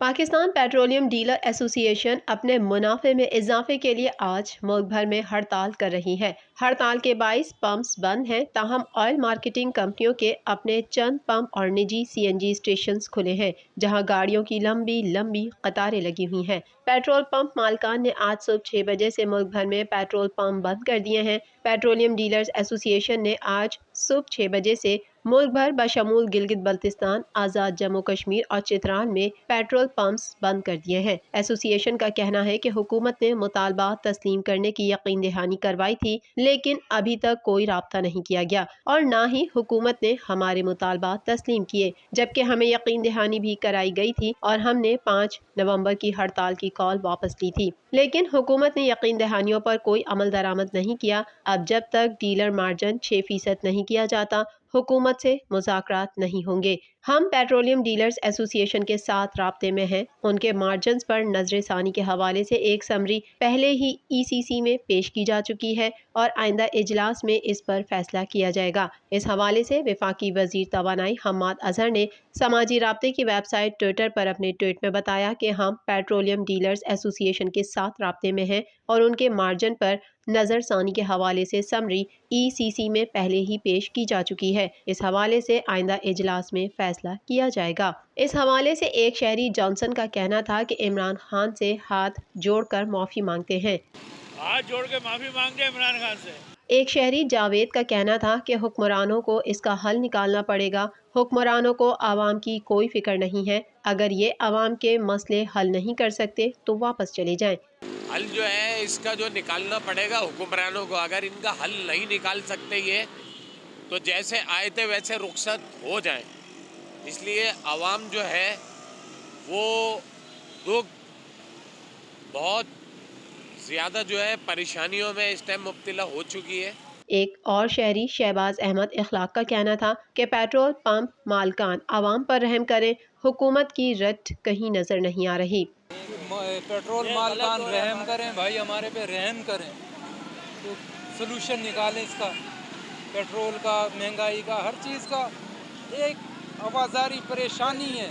Pakistan petroleum dealer association अपने मुनाफे में इजाफे के लिए आज मुल्क भर में हड़ताल कर रही है। हड़ताल के बाईस पंप्स बंद हैं, ताहम ऑयल मार्केटिंग कंपनियों के अपने चंद पंप और निजी सीएनजी स्टेशन खुले हैं, जहां गाड़ियों की लंबी लंबी कतारें लगी हुई हैं। पेट्रोल पंप मालकान ने आज सुबह 6 बजे से मुल्क भर में पेट्रोल पंप बंद कर दिए हैं। पेट्रोलियम डीलर्स एसोसिएशन ने आज सुबह 6 बजे से मुल्क भर बशमूल गिलगित बल्तिस्तान, आज़ाद जम्मू कश्मीर और चित्राल में पेट्रोल पंप्स बंद कर दिए हैं। एसोसिएशन का कहना है कि हुकूमत ने मुतालबा तस्लीम करने की यकीन दहानी करवाई थी, लेकिन अभी तक कोई राब्ता नहीं किया गया और न ही हुकूमत ने हमारे मुतालबा तस्लीम किए, जबकि हमें यकीन दहानी भी कराई गई थी और हमने 5 नवंबर की हड़ताल की कॉल वापस ली थी, लेकिन हुकूमत ने यकीन दहानियों पर कोई अमल दरामद नहीं किया। अब जब तक डीलर मार्जिन 6% नहीं किया जाता, हुकूमत से मुज़ाकरात नहीं होंगे। हम पेट्रोलियम डीलर्स एसोसिएशन के साथ राब्ते में हैं। उनके मार्जिन पर नजरसानी के हवाले से एक समरी पहले ही ईसीसी में पेश की जा चुकी है और आइंदा इजलास में इस पर फैसला किया जाएगा। इस हवाले से वफाकी वजीर तवानाई हम्माद अजहर ने समाजी राब्ते की वेबसाइट ट्विटर पर अपने ट्वीट में बताया कि हम पेट्रोलियम डीलर्स एसोसिएशन के साथ राब्ते में हैं और उनके मार्जिन पर नजरसानी के हवाले से समरी ईसीसी में पहले ही पेश की जा चुकी है। इस हवाले से आइंदा इजलास में फैसला किया जाएगा। इस हवाले से एक शहरी जॉनसन का कहना था कि इमरान खान से हाथ जोड़कर माफी मांगते हैं। हाथ जोड़ के माफी मांगते हैं इमरान खान से। एक शहरी जावेद का कहना था कि हुक्मरानों को इसका हल निकालना पड़ेगा। हुक्मरानों को आवाम की कोई फिक्र नहीं है। अगर ये आवाम के मसले हल नहीं कर सकते तो वापस चले जाएं। हल जो है इसका जो निकालना पड़ेगा हुक्मरानों को। अगर इनका हल नहीं निकाल सकते ये तो जैसे आए थे वैसे रुखसत हो जाएं। इसलिए आवाम जो है वो दुख बहुत ज़्यादा जो है परेशानियों में इस टाइम मुब्तला हो चुकी है। एक और शहरी शहबाज अहमद इखलाक का कहना था कि पेट्रोल पंप मालकान आवाम पर रहम करें, हुकूमत की रट कहीं नजर नहीं आ रही। पेट्रोल मालकान रहम करें भाई, हमारे पे रहम करें तो सलूशन निकालें इसका। पेट्रोल का, महंगाई का, हर चीज़ का एक आवाज़ारी परेशानी है।